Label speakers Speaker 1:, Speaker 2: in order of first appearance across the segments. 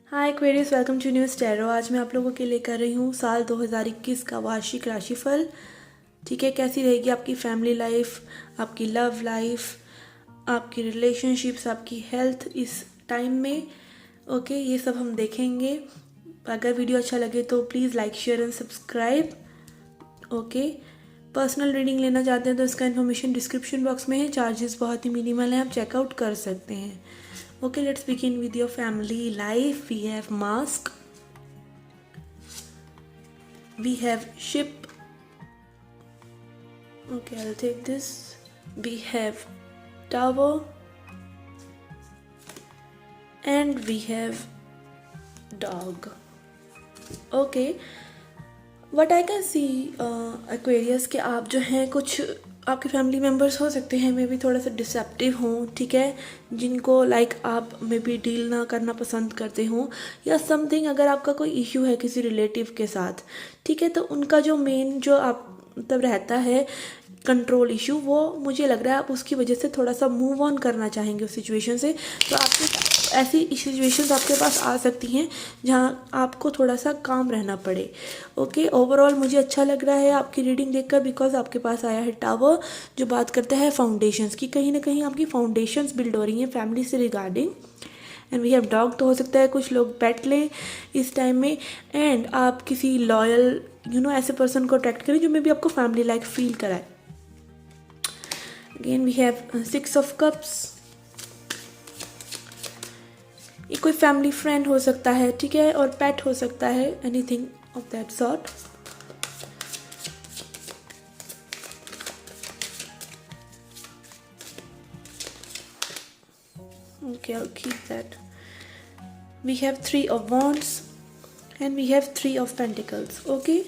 Speaker 1: Hi Aquarius, welcome to news tarot. आज मैं आप लोगों के लिए कर रही हूँ साल 2021 का वार्षिक राशिफल। ठीक है, कैसी रहेगी आपकी फैमिली लाइफ, आपकी लव लाइफ, आपकी रिलेशनशिप्स, आपकी हेल्थ इस टाइम में। ओके, ये सब हम देखेंगे। अगर वीडियो अच्छा लगे तो please like, share and subscribe. Okay, personal reading लेना चाहते हैं तो इसका इन्फॉर्मेशन डिस्क्रिप्शन बॉक्स में है। चार्जेस बहुत ही मिनिमल हैं, आप चेकआउट कर सकते हैं। Okay, let's begin with your family life. We have mask, we have ship. Okay, I'll take this. We have tower, and we have dog. Okay, what I can C Aquarius के आप जो हैं, कुछ आपके family members हो सकते हैं may be थोड़ा सा डिसेप्टिव हों, ठीक है, जिनको आप मे बी डील ना करना पसंद करते हों या समथिंग। अगर आपका कोई इश्यू है किसी रिलेटिव के साथ, ठीक है, तो उनका जो मेन जो आप तब रहता है कंट्रोल इशू, वो मुझे लग रहा है आप उसकी वजह से थोड़ा सा मूव ऑन करना चाहेंगे उस सिचुएशन से। तो आपके ऐसी सिचुएशंस आपके पास आ सकती हैं जहाँ आपको थोड़ा सा काम रहना पड़े। ओके, ओवरऑल मुझे अच्छा लग रहा है आपकी रीडिंग देखकर, बिकॉज आपके पास आया है टावर, जो बात करता है फाउंडेशंस की। कहीं ना कहीं आपकी फाउंडेशंस बिल्ड हो रही हैं फैमिली से regarding. And we have dog, तो हो सकता है कुछ लोग पेट लें इस टाइम में। एंड आप किसी लॉयल ऐसे पर्सन को अट्रैक्ट करें जो मे बी आपको फैमिली लाइक फील कराए। Again we have 6 of cups. ये कोई फैमिली फ्रेंड हो सकता है, ठीक है, और पेट हो सकता है, anything of that sort. Okay, I'll keep that. We have 3 of wands and we have 3 of pentacles. Okay,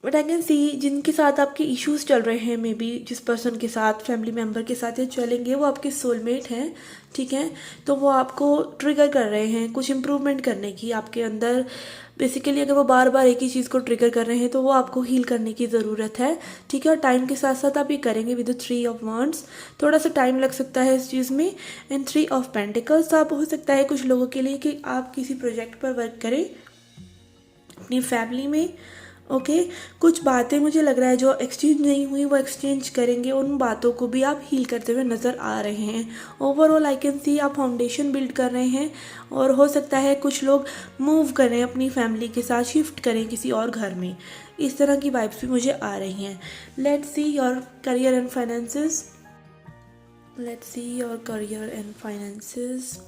Speaker 1: but I can सी जिनके साथ आपके इश्यूज चल रहे हैं, मे बी जिस पर्सन के साथ, फैमिली मेम्बर के साथ ये चलेंगे, वो आपके सोलमेट हैं, ठीक है। तो वो आपको ट्रिगर कर रहे हैं कुछ इम्प्रूवमेंट करने की आपके अंदर। बेसिकली अगर वो बार बार एक ही चीज़ को ट्रिगर कर रहे हैं तो वो आपको हील करने की ज़रूरत है, ठीक है। और टाइम के साथ साथ आप ये करेंगे विद 3 ऑफ वांड्स। थोड़ा सा टाइम लग सकता है इस चीज़ में। एंड 3 ऑफ पेंटिकल्स, तो आप हो सकता है कुछ लोगों के लिए कि आप किसी प्रोजेक्ट पर वर्क करें अपनी फैमिली में। ओके, कुछ बातें मुझे लग रहा है जो एक्सचेंज नहीं हुई वो एक्सचेंज करेंगे, उन बातों को भी आप हील करते हुए नज़र आ रहे हैं। ओवरऑल आई कैन सी आप फाउंडेशन बिल्ड कर रहे हैं, और हो सकता है कुछ लोग मूव करें अपनी फैमिली के साथ, शिफ्ट करें किसी और घर में। इस तरह की वाइब्स भी मुझे आ रही हैं। Let's see your career and finances. Let's see your career and finances.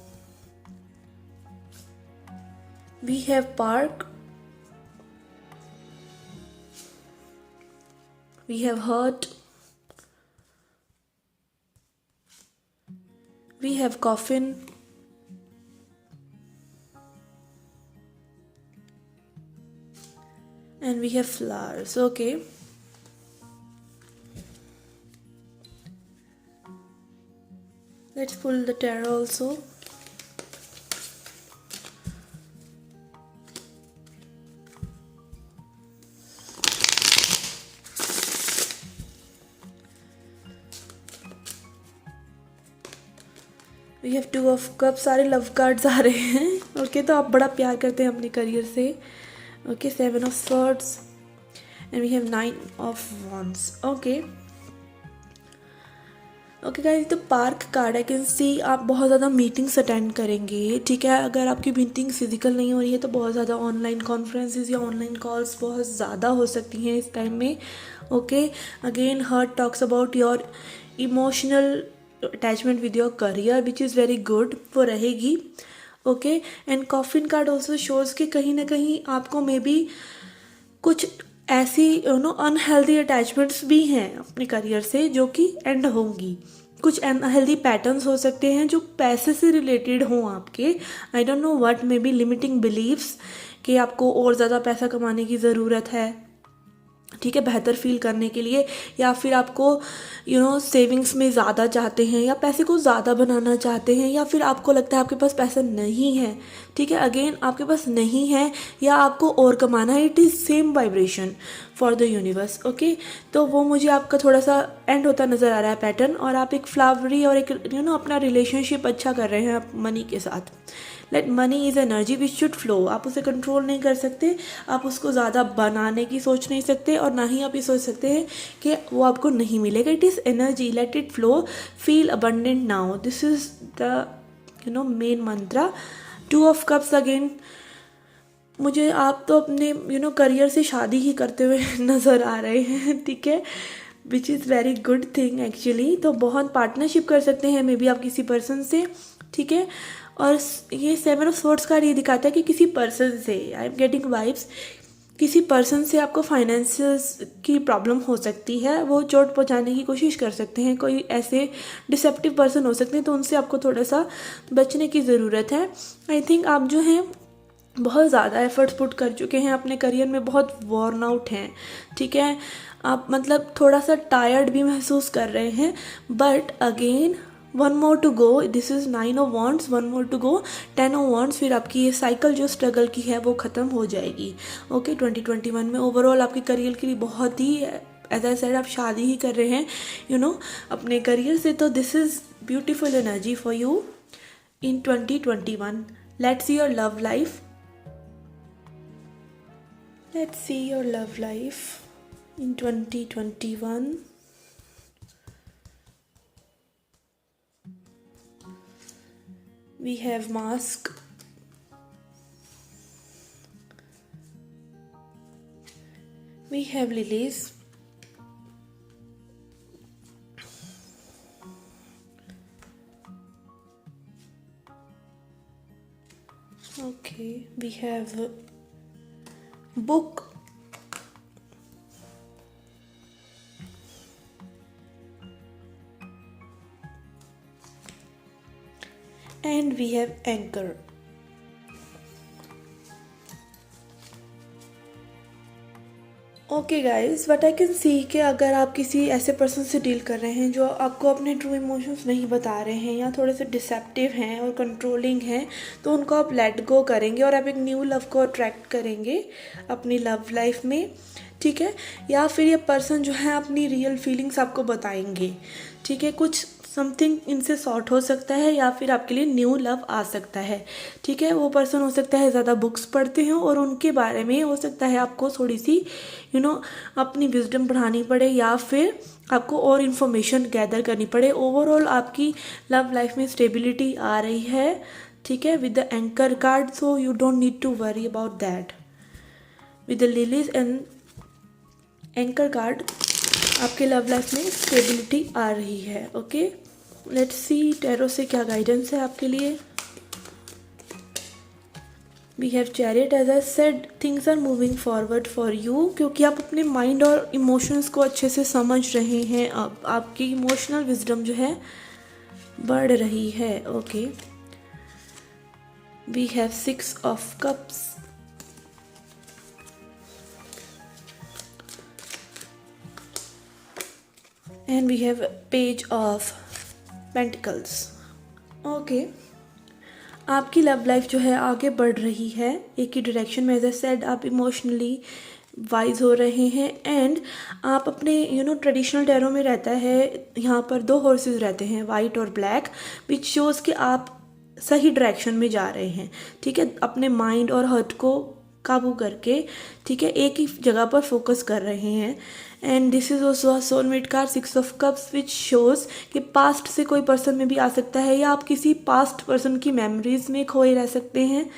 Speaker 1: We have park, we have hurt, we have coffin, and we have flowers. Okay, let's pull the tarot also. We have 2 of cup, सारे love cards आ रहे हैं। Okay, तो आप बड़ा प्यार करते हैं अपने करियर से। Okay, 7 of swords and we have 9 of wands. Okay guys, तो park card I can see आप बहुत ज़्यादा मीटिंग्स अटेंड करेंगे, ठीक है। अगर आपकी मीटिंग फिजिकल नहीं हो रही है तो बहुत ज़्यादा ऑनलाइन कॉन्फ्रेंसेस या ऑनलाइन कॉल्स बहुत ज़्यादा हो सकती हैं इस टाइम में। Okay, again heart talks about your emotional attachment with your career which is very good, वो रहेगी। Okay, and coffin card also shows कि कहीं ना कहीं आपको मे बी कुछ ऐसी अनहेल्दी अटैचमेंट्स भी हैं अपने करियर से जो कि एंड होंगी। कुछ अनहेल्दी पैटर्न्स हो सकते हैं जो पैसे से रिलेटेड हों आपके। I don't know what, maybe limiting beliefs कि आपको और ज़्यादा पैसा कमाने की ज़रूरत है, ठीक है, बेहतर फील करने के लिए, या फिर आपको सेविंग्स में ज़्यादा चाहते हैं या पैसे को ज़्यादा बनाना चाहते हैं, या फिर आपको लगता है आपके पास पैसा नहीं है, ठीक है। अगेन आपके पास नहीं है या आपको और कमाना है, it is same vibration for the universe. Okay, तो वो मुझे आपका थोड़ा सा एंड होता नज़र आ रहा है पैटर्न, और आप एक फ्लावरी और एक अपना रिलेशनशिप अच्छा कर रहे हैं आप मनी के साथ। Late money is energy which should flow. आप उसे कंट्रोल नहीं कर सकते, आप उसको ज़्यादा बनाने की सोच नहीं सकते, और ना ही आप ये सोच सकते हैं कि वो आपको नहीं मिलेगा। It is energy, let it flow, feel abundant now. This is the main Mantra. 2 of cups again, मुझे आप तो अपने करियर से शादी ही करते हुए नज़र आ रहे हैं, ठीक है, which is very good thing actually. तो बहुत पार्टनरशिप कर सकते हैं मे बी आप किसी पर्सन से, ठीक है। और ये 7 ऑफ स्वॉर्ड्स कार्ड ये दिखाता है कि किसी पर्सन से, आई एम गेटिंग वाइब्स, किसी पर्सन से आपको फाइनेंशियल्स की प्रॉब्लम हो सकती है, वो चोट पहुंचाने की कोशिश कर सकते हैं, कोई ऐसे डिसेप्टिव पर्सन हो सकते हैं, तो उनसे आपको थोड़ा सा बचने की ज़रूरत है। आई थिंक आप जो हैं बहुत ज़्यादा एफर्ट्स पुट कर चुके हैं अपने करियर में, बहुत वॉर्न आउट हैं, ठीक है, आप मतलब थोड़ा सा टायर्ड भी महसूस कर रहे हैं, but again 1 more to go. This is 9 of wands, 1 more to go, 10 of wands, फिर आपकी ये साइकिल जो स्ट्रगल की है वो ख़त्म हो जाएगी। ओके 2021 में ओवरऑल आपके करियर के लिए बहुत ही, एज आई सेड, आप शादी ही कर रहे हैं अपने करियर से, तो this is beautiful energy for you in 2021। Let's see your love life. Let's see your love life in 2021. We have mask. We have lilies. Okay, we have book. And we have anchor. Okay guys, but I can सी कि अगर आप किसी ऐसे person से deal कर रहे हैं जो आपको अपने ट्रू इमोशंस नहीं बता रहे हैं या थोड़े से डिसेप्टिव हैं और कंट्रोलिंग हैं, तो उनको आप लेट गो करेंगे और आप एक न्यू लव को अट्रैक्ट करेंगे अपनी लव लाइफ में, ठीक है। या फिर ये पर्सन जो है अपनी रियल फीलिंग्स आपको बताएंगे, ठीक है। कुछ समथिंग इनसे सॉर्ट हो सकता है या फिर आपके लिए न्यू लव आ सकता है, ठीक है। वो पर्सन हो सकता है ज़्यादा बुक्स पढ़ते हो और उनके बारे में हो सकता है आपको थोड़ी सी अपनी विजडम बढ़ानी पड़े या फिर आपको और इन्फॉर्मेशन गैदर करनी पड़े। ओवरऑल आपकी लव लाइफ में स्टेबिलिटी आ रही है, ठीक है, with the anchor card, so you don't need to worry about that. With the lilies and anchor card आपके लव लाइफ में स्टेबिलिटी आ रही है। ओके, लेट्स सी टैरो से क्या गाइडेंस है आपके लिए। We have chariot, as I said things are moving forward for you, क्योंकि आप अपने माइंड और इमोशंस को अच्छे से समझ रहे हैं। अब आपकी इमोशनल विजडम जो है बढ़ रही है। Okay, we have 6 of cups, and we have page of pentacles. Okay, आपकी लव लाइफ जो है आगे बढ़ रही है एक ही डायरेक्शन में। एज आई सेड आप इमोशनली वाइज हो रहे हैं, एंड आप अपने ट्रेडिशनल टैरो में रहता है, यहाँ पर 2 हॉर्सेस रहते हैं, वाइट और ब्लैक, विच शोज़ कि आप सही डायरेक्शन में जा रहे हैं, ठीक है। अपने माइंड और हार्ट को काबू करके, ठीक है, एक ही जगह पर फोकस कर रहे हैं। And this is also a soulmate card, 6 of cups, which shows कि पास्ट से कोई पर्सन में भी आ सकता है या आप किसी पास्ट पर्सन की मेमोरीज में खोए रह सकते हैं,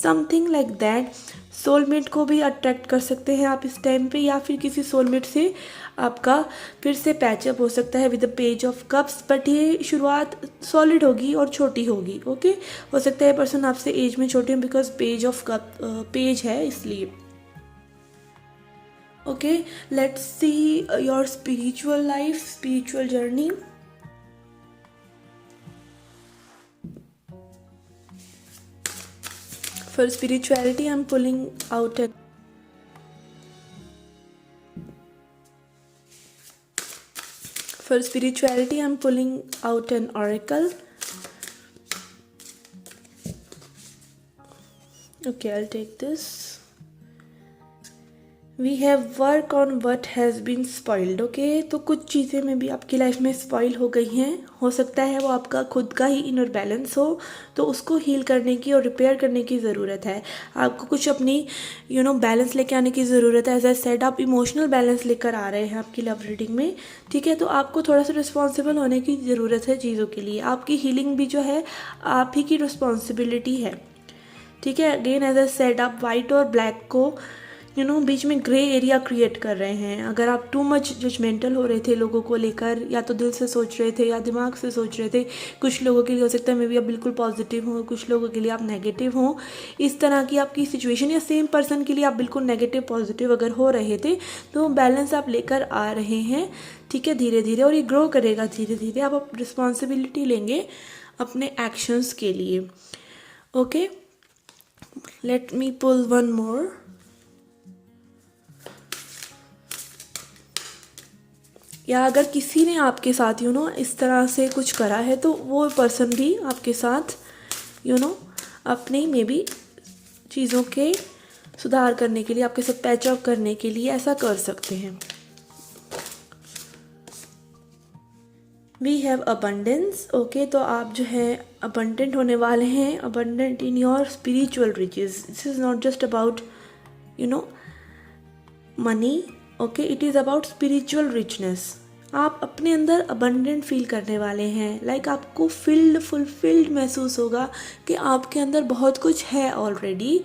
Speaker 1: समथिंग लाइक दैट। सोलमेट को भी अट्रैक्ट कर सकते हैं आप इस टाइम पे, या फिर किसी सोलमेट से आपका फिर से पैचअप हो सकता है with the page of cups, but ये शुरुआत सॉलिड होगी और छोटी होगी। ओके, हो सकता है पर्सन आपसे एज में छोटे हैं, because page of cup page है इसलिए। Okay, let's see your spiritual life, spiritual journey. For spirituality, I'm pulling out an oracle. Okay, I'll take this. We have work on what has been spoiled. Okay, तो कुछ चीज़ें में भी आपकी life में spoil हो गई हैं, हो सकता है वो आपका खुद का ही इनर बैलेंस हो, तो उसको हील करने की और रिपेयर करने की ज़रूरत है। आपको कुछ अपनी बैलेंस लेके आने की ज़रूरत है। एज आई सेड, आप इमोशनल बैलेंस लेकर आ रहे हैं आपकी लव रीडिंग में, ठीक है। तो आपको थोड़ा सा रिस्पॉन्सिबल होने की ज़रूरत है चीज़ों के लिए। आपकी हीलिंग भी जो है आप ही की रिस्पॉन्सिबिलिटी है, ठीक है। अगेन एज आई सेड, आप वाइट और ब्लैक को बीच में ग्रे एरिया क्रिएट कर रहे हैं। अगर आप टू मच जजमेंटल हो रहे थे लोगों को लेकर, या तो दिल से सोच रहे थे या दिमाग से सोच रहे थे, कुछ लोगों के लिए हो सकता है मे बी आप बिल्कुल पॉजिटिव हों, कुछ लोगों के लिए आप नेगेटिव हों, इस तरह की आपकी सिचुएशन, या सेम पर्सन के लिए आप बिल्कुल नेगेटिव पॉजिटिव अगर हो रहे थे, तो बैलेंस आप लेकर आ रहे हैं, ठीक है, धीरे धीरे। और ये ग्रो करेगा धीरे धीरे। आप रिस्पॉन्सिबिलिटी लेंगे अपने एक्शंस के लिए। Okay, let me pull one more. या अगर किसी ने आपके साथ इस तरह से कुछ करा है, तो वो पर्सन भी आपके साथ अपनी मे बी चीज़ों के सुधार करने के लिए, आपके साथ पैचअप करने के लिए ऐसा कर सकते हैं। We have abundance. ओके, तो आप जो है अबंडेंट होने वाले हैं, abundant in your spiritual riches. This is not just about money, okay, it is about spiritual richness. आप अपने अंदर अबंडेंट फील करने वाले हैं, लाइक आपको फुलफिल्ड महसूस होगा कि आपके अंदर बहुत कुछ है ऑलरेडी,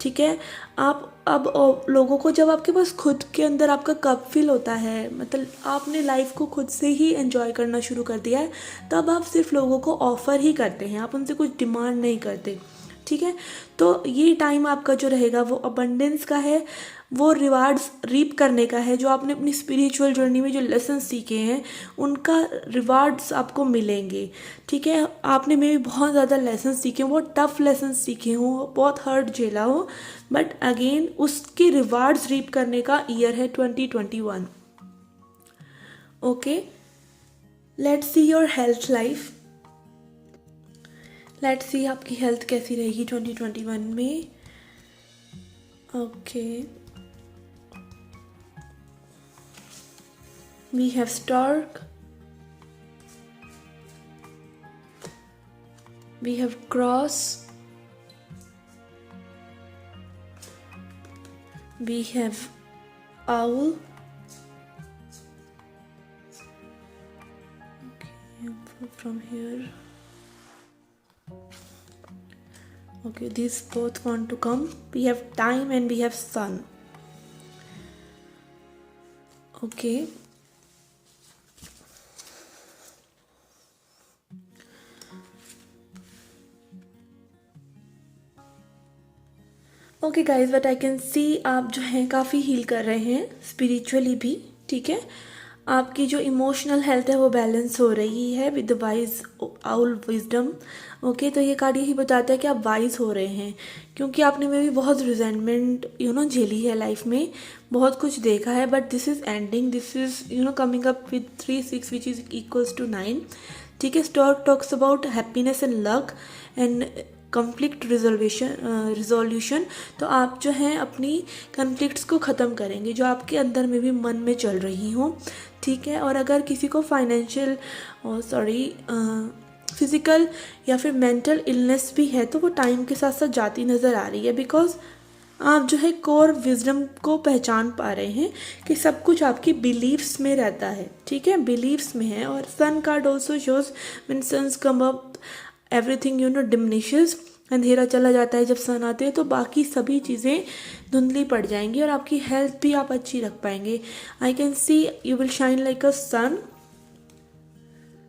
Speaker 1: ठीक है। आप अब लोगों को, जब आपके पास खुद के अंदर आपका कप फिल होता है, मतलब आपने लाइफ को खुद से ही एंजॉय करना शुरू कर दिया है, तब आप सिर्फ लोगों को ऑफ़र ही करते हैं, आप उनसे कुछ डिमांड नहीं करते, ठीक है। तो ये टाइम आपका जो रहेगा वो अबंडेंस का है, वो रिवार्ड्स रीप करने का है। जो आपने अपनी स्पिरिचुअल जर्नी में जो लेसन सीखे हैं, उनका रिवार्ड्स आपको मिलेंगे, ठीक है। आपने में भी बहुत ज़्यादा लेसन सीखे हों, बहुत टफ लेसन सीखे हों, बहुत हर्ट झेला हो, बट अगेन उसके रिवार्ड्स रीप करने का ईयर है 2021। Okay, let's see your health life. Let's see आपकी हेल्थ कैसी रहेगी 2021 में। Okay, we have stork, we have cross, we have owl, okay, from here, okay, these both want to come. We have time and we have sun. Okay, okay guys, but I can see आप जो हैं काफ़ी heal कर रहे हैं spiritually भी, ठीक है। आपकी जो इमोशनल हेल्थ है वो बैलेंस हो रही है with the wise owl wisdom. Okay, तो ये कार्ड यही बताता है कि आप वाइज हो रहे हैं, क्योंकि आपने में भी बहुत रिजेंटमेंट झेली है लाइफ में, बहुत कुछ देखा है, but this is ending, this is coming up with 3-6 which is equals to 9, ठीक है। Stork talks about happiness and luck and conflict resolution. तो आप जो हैं अपनी कॉन्फ्लिक्ट्स को ख़त्म करेंगे जो आपके अंदर में भी मन में चल रही हों, ठीक है। और अगर किसी को फाइनेंशियल फिज़िकल या फिर मेंटल इलनेस भी है, तो वो टाइम के साथ साथ जाती नज़र आ रही है, बिकॉज आप जो है कोर विजडम को पहचान पा रहे हैं कि सब कुछ आपकी बिलीव्स में रहता है, ठीक है, बिलीव्स में है। और sun card also shows when suns come up everything diminishes, अंधेरा चला जाता है जब सन आते हैं, तो बाकी सभी चीज़ें धुंधली पड़ जाएंगी और आपकी हेल्थ भी आप अच्छी रख पाएंगे। I can see you will shine like a sun.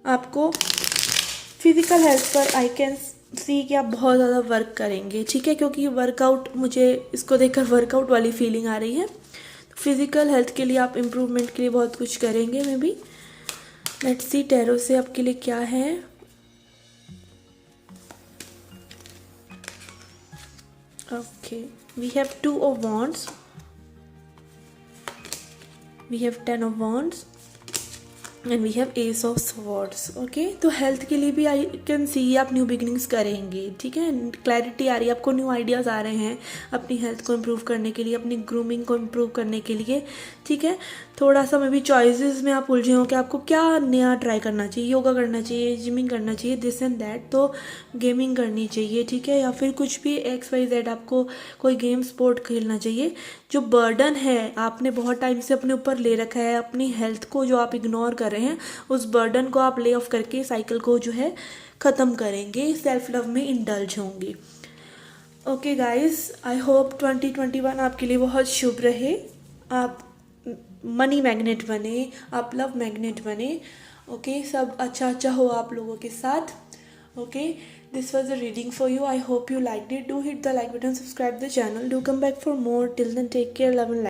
Speaker 1: आपको फिजिकल हेल्थ पर आई कैन सी कि आप बहुत ज़्यादा वर्क करेंगे, ठीक है, क्योंकि वर्कआउट, मुझे इसको देखकर वर्कआउट वाली फीलिंग आ रही है। तो फिजिकल हेल्थ के लिए आप इम्प्रूवमेंट के लिए बहुत कुछ करेंगे may be. Let's see tarot से आपके लिए क्या है। Okay, we have 2 of wands, we have 10 of wands, and we have ace of swords. Okay, तो हेल्थ के लिए भी आई कैन सी आप न्यू बिगनिंग्स करेंगे, ठीक है। क्लैरिटी आ रही है आपको, न्यू आइडियाज़ आ रहे हैं अपनी हेल्थ को इम्प्रूव करने के लिए, अपनी ग्रूमिंग को इम्प्रूव करने के लिए, ठीक है। थोड़ा सा मे भी चॉइसेस में आप उलझे हो कि आपको क्या नया ट्राई करना चाहिए, योगा करना चाहिए, जिमिंग करना चाहिए, दिस एंड दैट, तो गेमिंग करनी चाहिए, ठीक है, या फिर कुछ भी XYZ आपको कोई गेम स्पोर्ट खेलना चाहिए। जो बर्डन है आपने बहुत टाइम से अपने ऊपर ले रखा है, अपनी हेल्थ को जो आप इग्नोर कर रहे हैं, उस बर्डन को आप ले ऑफ करके साइकिल को जो है ख़त्म करेंगे, सेल्फ लव में इंडल्ज होंगे। ओके गाइस, आई होप 2021 आपके लिए बहुत शुभ रहे। आप मनी मैग्नेट बने, आप लव मैग्नेट बने। ओके, सब अच्छा अच्छा हो आप लोगों के साथ। Okay, this was a reading for you. I hope you liked it. Do hit the like button, subscribe the channel, do come back for more. Till then, take care, love and light.